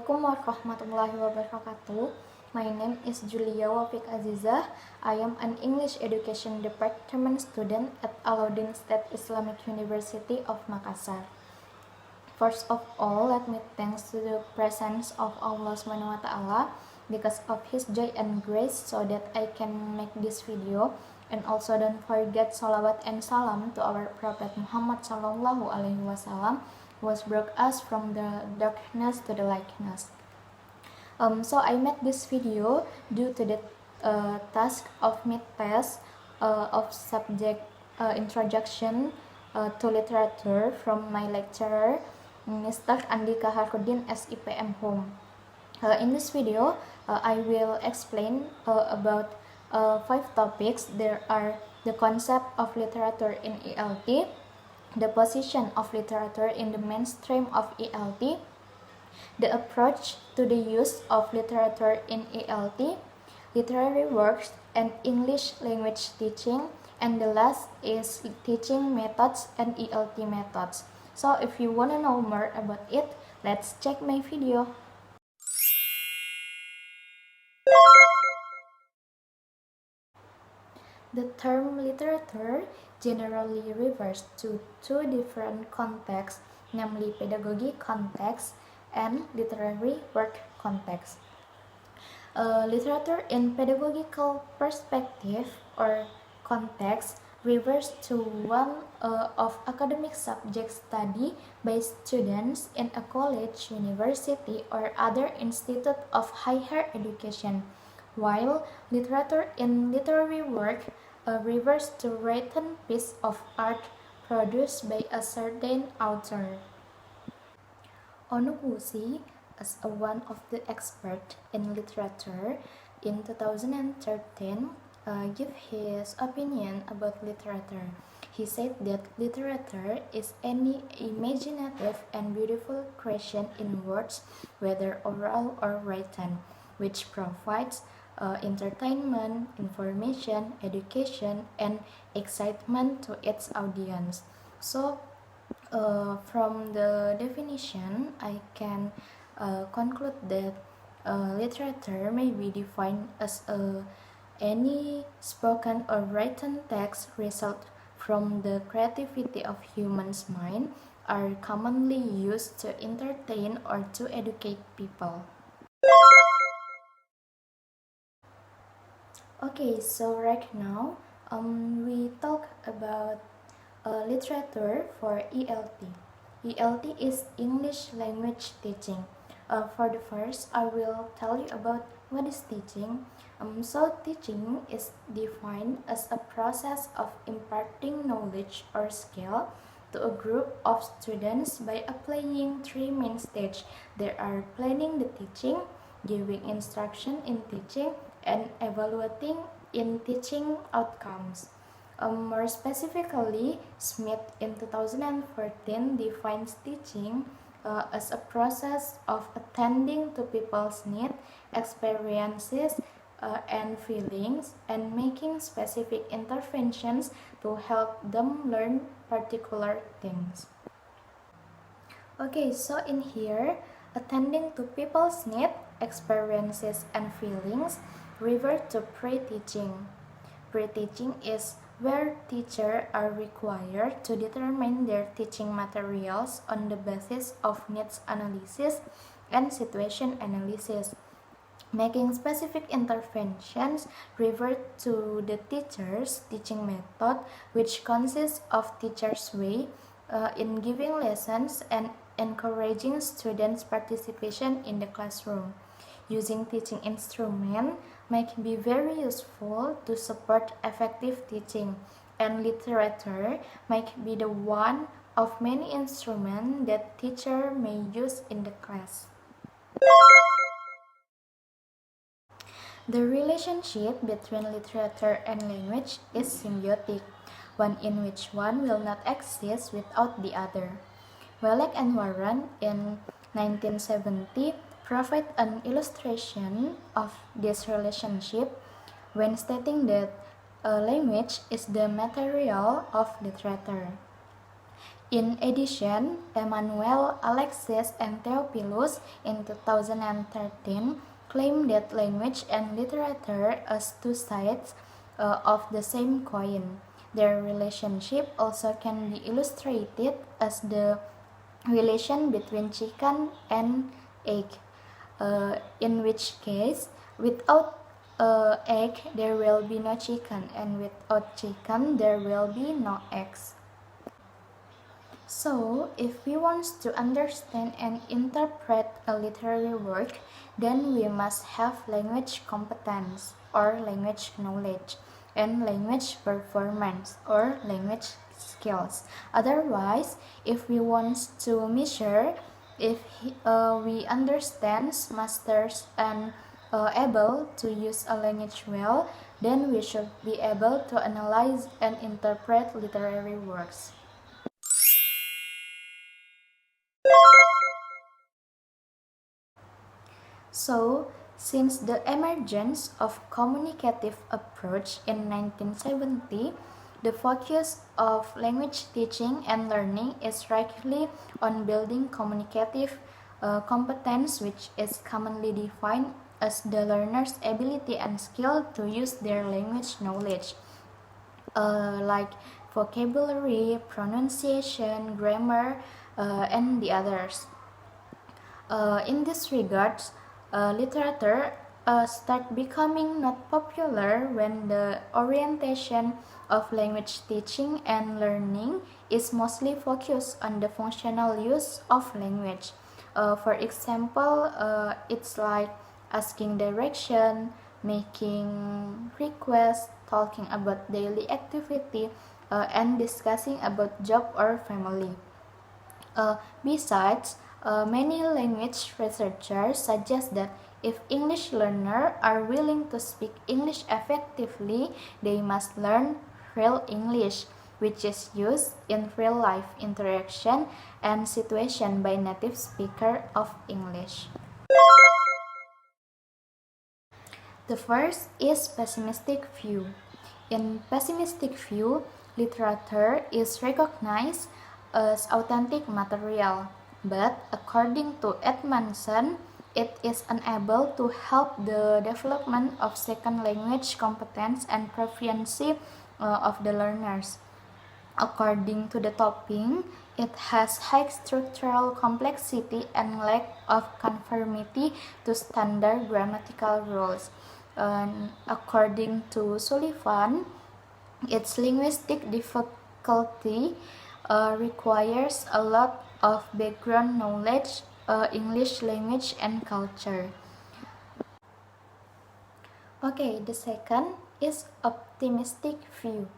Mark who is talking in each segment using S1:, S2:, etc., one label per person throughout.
S1: Assalamualaikum Warahmatullahi Wabarakatuh. My name is Julia Wafiq Azizah. I am an English Education Department student at Alauddin State Islamic University of Makassar. First of all, let me thanks to the presence of Allah Subhanahu wa Ta'ala because of His joy and grace so that I can make this video. And also don't forget salawat and salam to our Prophet Muhammad Sallallahu Alaihi Wasallam, who has brought us from the darkness to the lightness. So I made this video due to the task of mid-test of subject introduction to literature from my lecturer, Mr. Andika Harudin SIPM Home. In this video, I will explain about 5 topics. There are the concept of literature in ELT, the position of literature in the mainstream of ELT, the approach to the use of literature in ELT, literary works and English language teaching, and the last is teaching methods and ELT methods. So if you want to know more about it, let's check my video. The term literature generally refers to two different contexts, namely pedagogy context and literary work context. Literature in pedagogical perspective or context refers to one of academic subject study by students in a college, university, or other institute of higher education, while literature in literary work refers to written piece of art produced by a certain author. Onuguchi, as one of the experts in literature, in 2013 gave his opinion about literature. He said that literature is any imaginative and beautiful creation in words, whether oral or written, which provides entertainment, information, education, and excitement to its audience. So, from the definition, I can conclude that literature may be defined as any spoken or written text result from the creativity of humans' mind, are commonly used to entertain or to educate people. Okay, so right now we talk about literature for ELT. ELT is English language teaching. For the first, I will tell you about what is teaching. So teaching is defined as a process of imparting knowledge or skill to a group of students by applying 3 main stages. There are planning the teaching, giving instruction in teaching, and evaluating in teaching outcomes. More specifically, Smith in 2014 defines teaching as a process of attending to people's needs, experiences, and feelings, and making specific interventions to help them learn particular things. Okay, so in here, attending to people's needs, experiences, and feelings revert to pre-teaching. Pre-teaching is where teachers are required to determine their teaching materials on the basis of needs analysis and situation analysis. Making specific interventions revert to the teacher's teaching method, which consists of teacher's way in giving lessons and encouraging students' participation in the classroom. Using teaching instrument might be very useful to support effective teaching, and literature might be the one of many instruments that teacher may use in the class. The relationship between literature and language is symbiotic, one in which one will not exist without the other. Wallace and Warren in 1970 provide an illustration of this relationship when stating that language is the material of literature. In addition, Emmanuel, Alexis, and Theophilus in 2013 claimed that language and literature as two sides of the same coin. Their relationship also can be illustrated as the relation between chicken and egg, in which case, without egg there will be no chicken, and without chicken there will be no eggs. So, if we want to understand and interpret a literary work, then we must have language competence or language knowledge and language performance or language skills. Otherwise, if we want to measure if we understand, masters, and able to use a language well, then we should be able to analyze and interpret literary works. So, since the emergence of communicative approach in 1970, the focus of language teaching and learning is strictly on building communicative competence, which is commonly defined as the learner's ability and skill to use their language knowledge, like vocabulary, pronunciation, grammar, and the others. In this regard, literature start becoming not popular when the orientation of language teaching and learning is mostly focused on the functional use of language. For example, it's like asking direction, making requests, talking about daily activity, and discussing about job or family. Besides, many language researchers suggest that if English learners are willing to speak English effectively, they must learn real English, which is used in real-life interaction and situation by native speakers of English. The first is pessimistic view. In pessimistic view, literature is recognized as authentic material, but according to Edmondson, it is unable to help the development of second language competence and proficiency of the learners. According to the topic, it has high structural complexity and lack of conformity to standard grammatical rules. According to Sullivan, its linguistic difficulty requires a lot of background knowledge, English language and culture. Okay, the second is optimistic view.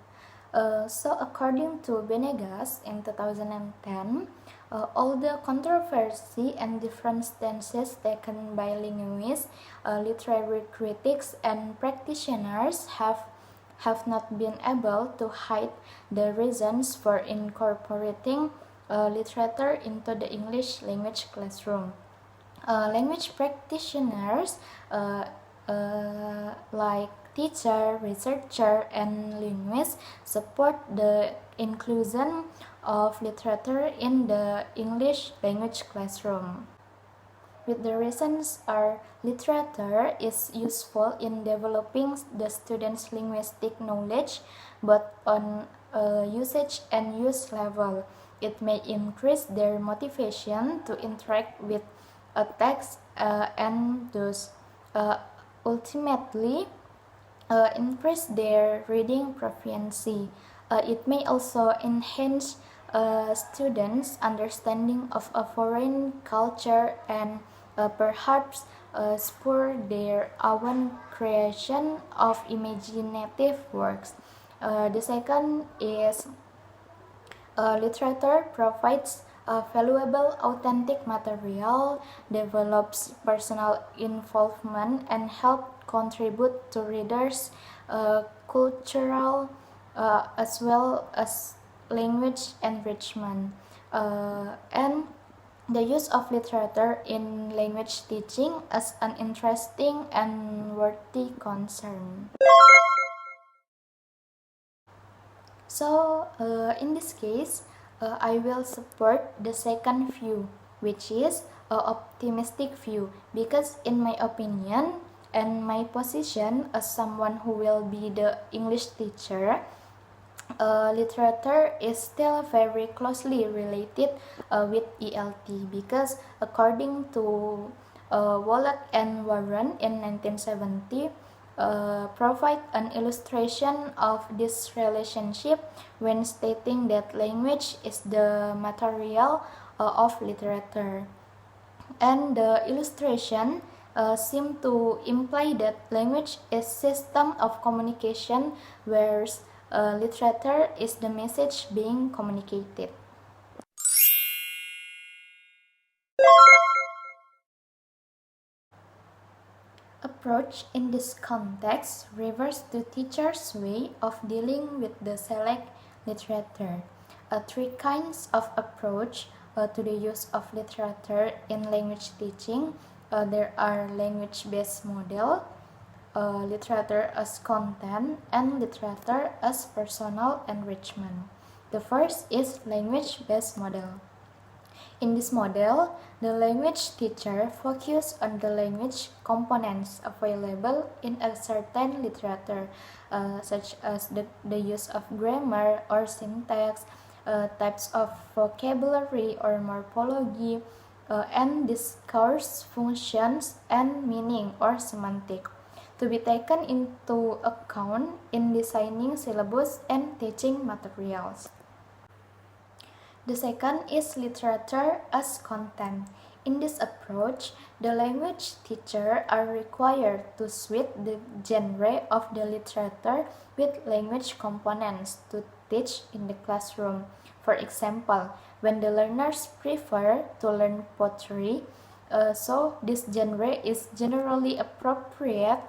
S1: So according to Benegas in 2010, all the controversy and different stances taken by linguists, literary critics, and practitioners have not been able to hide the reasons for incorporating literature into the English language classroom. Language practitioners like teacher, researcher, and linguists support the inclusion of literature in the English language classroom. With the reasons are literature is useful in developing the students' linguistic knowledge, but on usage and use level. It may increase their motivation to interact with a text and thus ultimately increase their reading proficiency. It may also enhance students' understanding of a foreign culture and perhaps spur their own creation of imaginative works. The second is literature provides valuable authentic material, develops personal involvement, and help contribute to readers' cultural as well as language enrichment. And the use of literature in language teaching as an interesting and worthy concern. So, in this case, I will support the second view, which is an optimistic view, because in my opinion and my position as someone who will be the English teacher, literature is still very closely related with ELT, because according to Wallach and Warren in 1970, provide an illustration of this relationship when stating that language is the material of literature. And the illustration seem to imply that language is system of communication, whereas literature is the message being communicated. Approach in this context refers to teachers' way of dealing with the select literature. Three kinds of approach to the use of literature in language teaching. There are language-based model, literature as content, and literature as personal enrichment. The first is language-based model. In this model, the language teacher focuses on the language components available in a certain literature, such as the use of grammar or syntax, types of vocabulary or morphology, and discourse functions and meaning or semantic, to be taken into account in designing syllabus and teaching materials. The second is literature as content. In this approach, the language teacher are required to suit the genre of the literature with language components to teach in the classroom. For example, when the learners prefer to learn poetry, so this genre is generally appropriate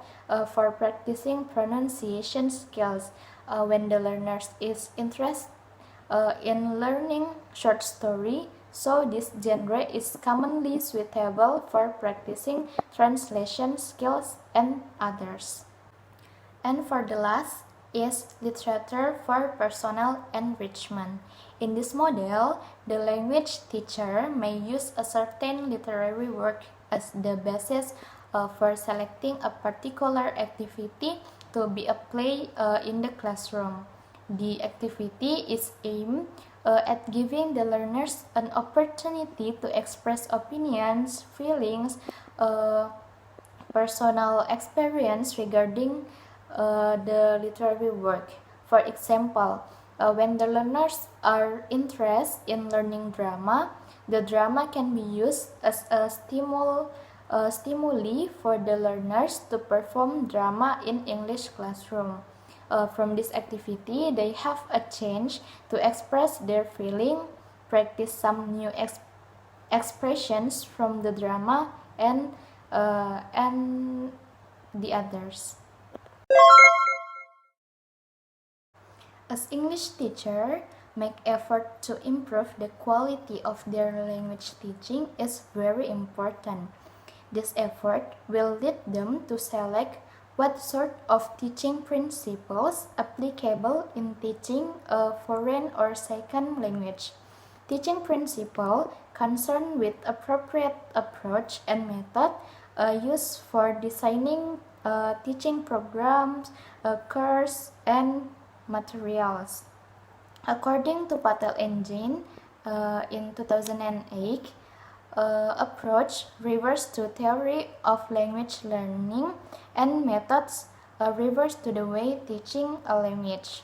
S1: for practicing pronunciation skills. When the learners is interested in learning short story, so this genre is commonly suitable for practicing translation skills and others. And for the last is literature for personal enrichment. In this model, the language teacher may use a certain literary work as the basis for selecting a particular activity to be applied in the classroom. The activity is aimed at giving the learners an opportunity to express opinions, feelings, personal experience regarding the literary work. For example, when the learners are interested in learning drama, the drama can be used as a stimuli for the learners to perform drama in English classroom. From this activity, they have a chance to express their feeling, practice some new expressions from the drama, and the others. As English teacher, make effort to improve the quality of their language teaching is very important. This effort will lead them to select what sort of teaching principles applicable in teaching a foreign or second language. Teaching principle concerned with appropriate approach and method used for designing teaching programs, course, and materials. According to Patel Engine in 2008, approach refers to theory of language learning, and methods refers to the way teaching a language.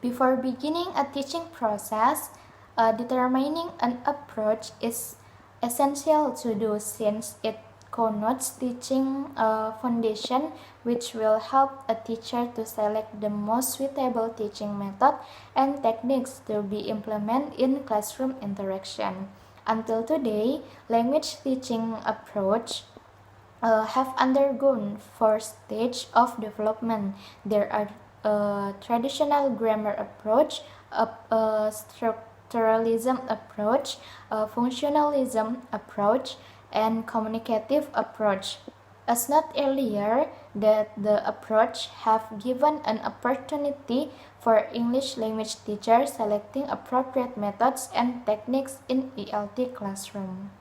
S1: Before beginning a teaching process, determining an approach is essential to do, since it connotes teaching foundation, which will help a teacher to select the most suitable teaching method and techniques to be implemented in classroom interaction. Until today, language teaching approach have undergone 4 stages of development. There are traditional grammar approach, structuralism approach, functionalism approach, and communicative approach. As noted earlier, that the approach have given an opportunity for English language teachers selecting appropriate methods and techniques in ELT classroom.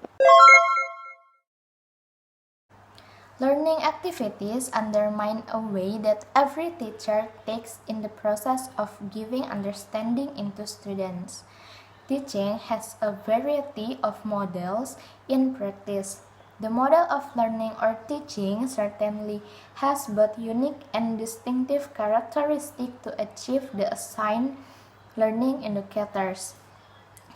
S1: Learning activities undermine a way that every teacher takes in the process of giving understanding into students. Teaching has a variety of models in practice. The model of learning or teaching certainly has both unique and distinctive characteristics to achieve the assigned learning indicators.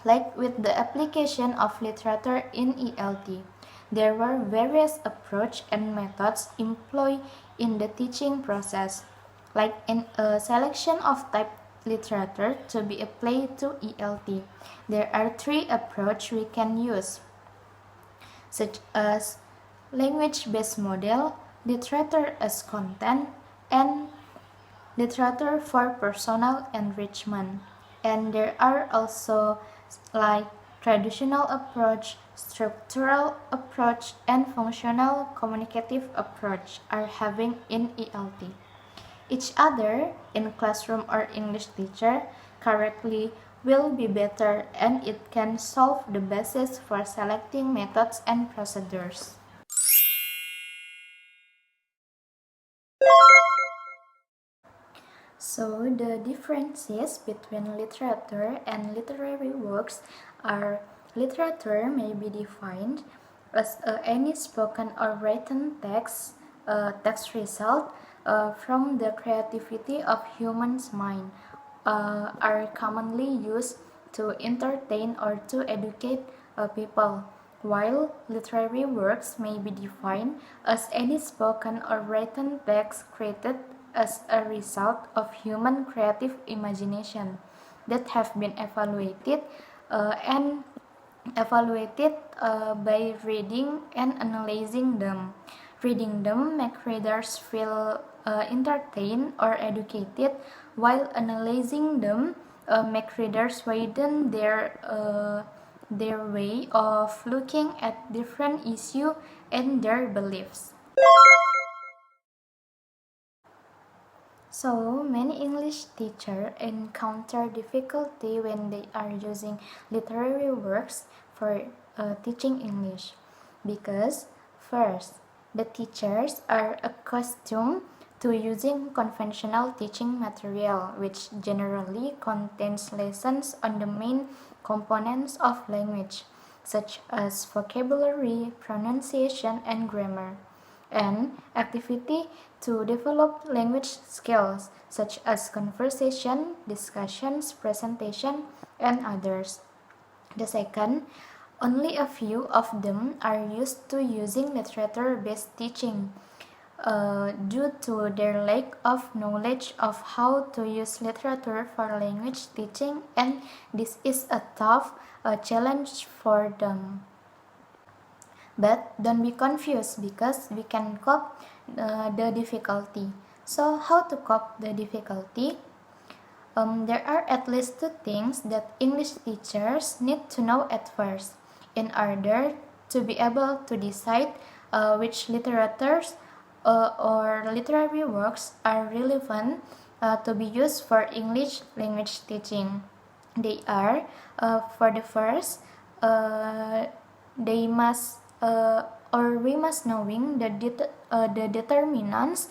S1: Like with the application of literature in ELT, there were various approaches and methods employed in the teaching process, like in a selection of type literature to be applied to ELT. There are three approaches we can use, such as language-based model, literature as content, and literature for personal enrichment. And there are also like traditional approach, structural approach, and functional communicative approach are having in ELT. Each other in classroom or English teacher correctly will be better, and it can solve the basis for selecting methods and procedures. So the differences between literature and literary works are literature may be defined as any spoken or written text result from the creativity of humans' mind, are commonly used to entertain or to educate people, while literary works may be defined as any spoken or written text created as a result of human creative imagination that have been evaluated by reading and analyzing them. Reading them make readers feel entertained or educated, while analyzing them make readers widen their way of looking at different issues and their beliefs. So, many English teachers encounter difficulty when they are using literary works for teaching English because, first, the teachers are accustomed to using conventional teaching material, which generally contains lessons on the main components of language, such as vocabulary, pronunciation, and grammar, and activity to develop language skills such as conversation, discussions, presentation, and others. The second, only a few of them are used to using literature-based teaching due to their lack of knowledge of how to use literature for language teaching, and this is a tough challenge for them. But don't be confused because we can cope the difficulty. So how to cope the difficulty? There are at least two things that English teachers need to know at first in order to be able to decide which literatures or literary works are relevant to be used for English language teaching. They are, for the first, they must or we must knowing the determinants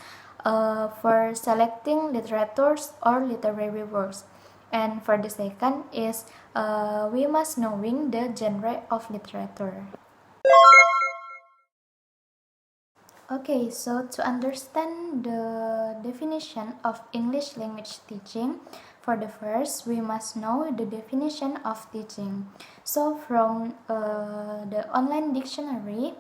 S1: for selecting literatures or literary works. And for the second is we must knowing the genre of literature. Okay, so to understand the definition of English language teaching, for the first, we must know the definition of teaching. So from the online dictionary,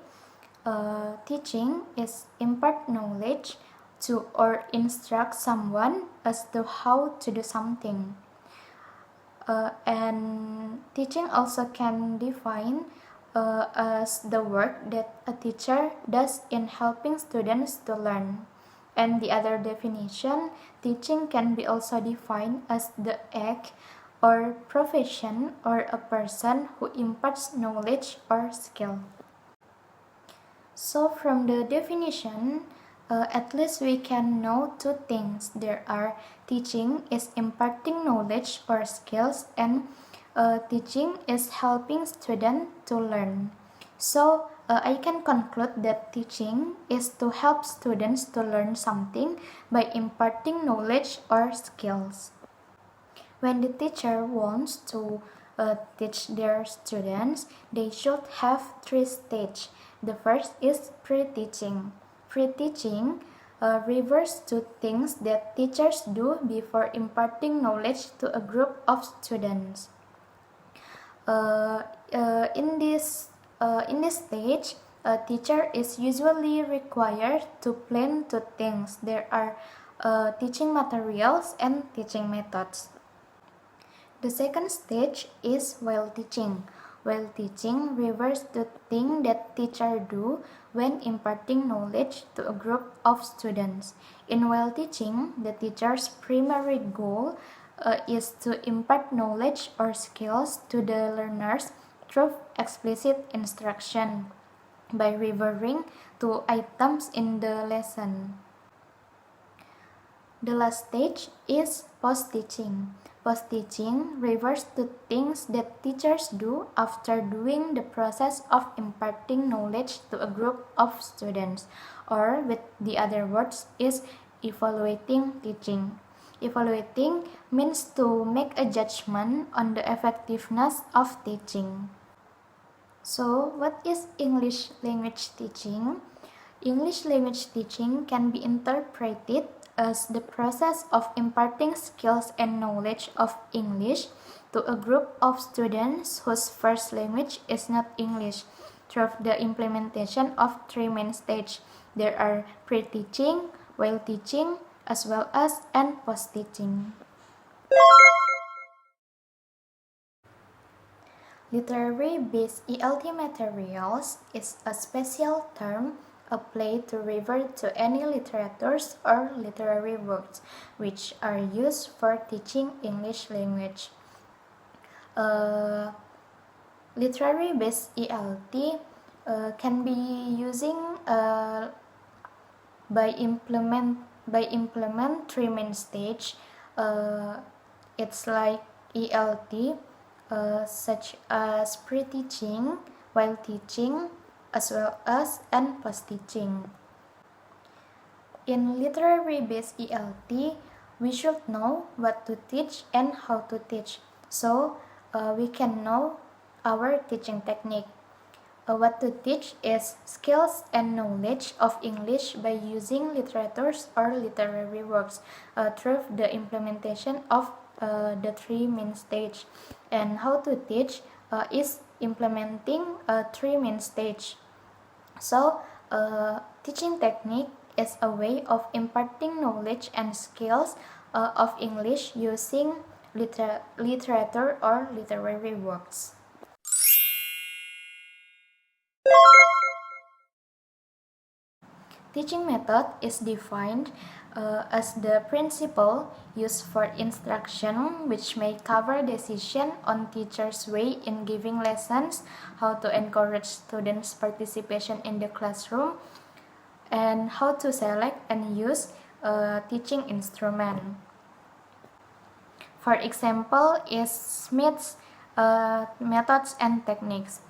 S1: teaching is impart knowledge to or instruct someone as to how to do something. And teaching also can define as the work that a teacher does in helping students to learn. And the other definition, teaching can be also defined as the act or profession or a person who imparts knowledge or skill. So from the definition, At least we can know two things. There are teaching is imparting knowledge or skills, and teaching is helping students to learn. So I can conclude that teaching is to help students to learn something by imparting knowledge or skills. When the teacher wants to teach their students, they should have three stages. The first is pre-teaching. Pre-teaching refers to things that teachers do before imparting knowledge to a group of students. In this stage, a teacher is usually required to plan two things. There are teaching materials and teaching methods. The second stage is while teaching. While teaching refers to things that teachers do when imparting knowledge to a group of students. In while teaching, the teacher's primary goal is to impart knowledge or skills to the learners through explicit instruction by referring to items in the lesson. The last stage is post-teaching. Post-teaching refers to things that teachers do after doing the process of imparting knowledge to a group of students, or with the other words is evaluating teaching. Evaluating means to make a judgment on the effectiveness of teaching. So, what is English language teaching? English language teaching can be interpreted as the process of imparting skills and knowledge of English to a group of students whose first language is not English through the implementation of three main stages. There are pre-teaching, while teaching, as well as and post-teaching. Literary-based ELT materials is a special term applied to refer to any literatures or literary works which are used for teaching English language. Literary-based ELT can be using by implement three main stage. It's like ELT such as pre-teaching, while teaching, as well as and post-teaching. In literary-based ELT, we should know what to teach and how to teach, so we can know our teaching technique. What to teach is skills and knowledge of English by using literatures or literary works through the implementation of the three main stage. And how to teach is implementing three main stage. So, teaching technique is a way of imparting knowledge and skills of English using literature or literary works. Teaching method is defined as the principle used for instruction which may cover decision on teacher's way in giving lessons, how to encourage students' participation in the classroom, and how to select and use teaching instrument. For example, is Smith's methods and techniques.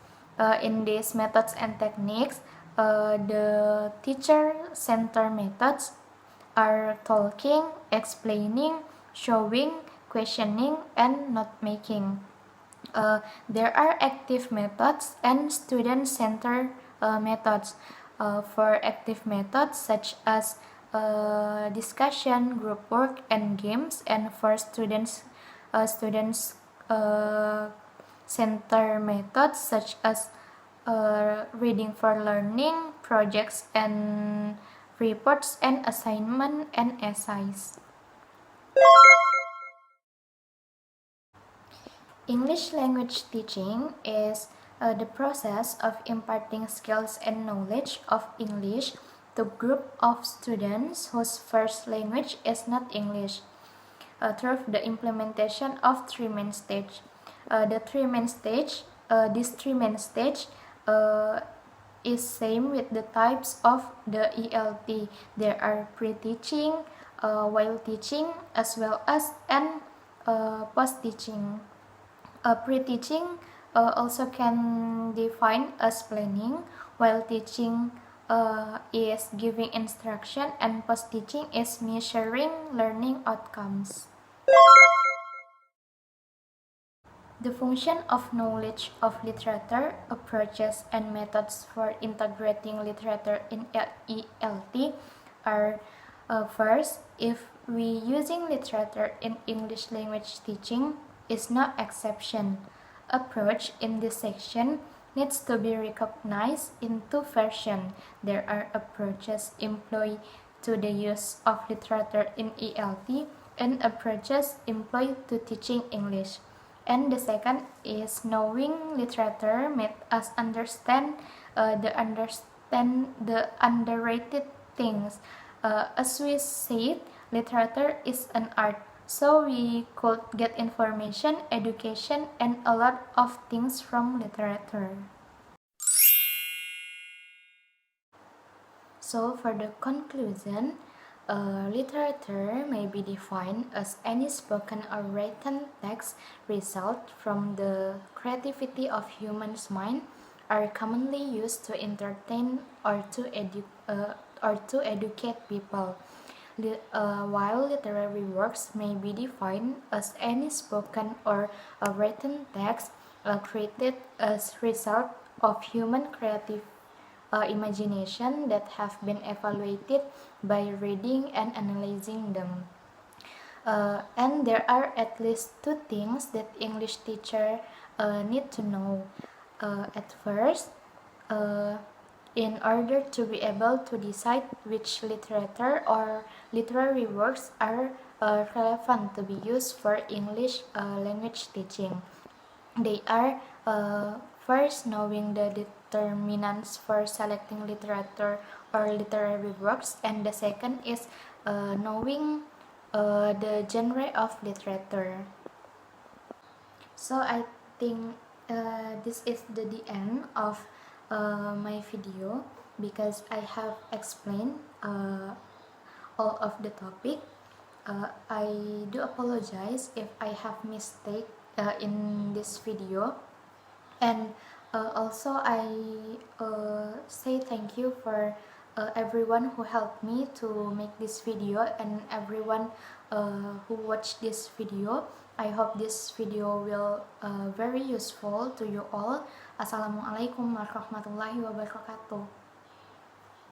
S1: In these methods and techniques, the teacher-centered methods are talking, explaining, showing, questioning, and note-making. There are active methods and student-centered methods. For active methods such as discussion, group work, and games, and for student-centered methods such as reading for learning, projects and reports, and assignment and essays. English language teaching is the process of imparting skills and knowledge of English to a group of students whose first language is not English through the implementation of three main stages. These three main stages is same with the types of the ELT. There are pre-teaching, while teaching, as well as and post-teaching. Pre-teaching also can define as planning, while teaching is giving instruction, and post-teaching is measuring learning outcomes. The function of knowledge of literature, approaches, and methods for integrating literature in ELT are first, if we using literature in English language teaching is no exception. Approach in this section needs to be recognized in two versions. There are approaches employed to the use of literature in ELT and approaches employed to teaching English. And the second is knowing literature made us understand the underrated things. As we said, literature is an art, so we could get information, education, and a lot of things from literature. So for the conclusion, literature may be defined as any spoken or written text result from the creativity of humans' mind, are commonly used to entertain or to educate people. While literary works may be defined as any spoken or written text created as result of human creative imagination that have been evaluated by reading and analyzing them. And there are at least two things that English teacher need to know. At first, in order to be able to decide which literature or literary works are relevant to be used for English language teaching, they are first knowing the determinants for selecting literature or literary works, and the second is knowing the genre of literature. So I think this is the end of my video, because I have explained all of the topic. I do apologize if I have mistake in this video, and also I say thank you for everyone who helped me to make this video, and everyone who watched this video. I hope this video will very useful to you all. Assalamualaikum warahmatullahi wabarakatuh.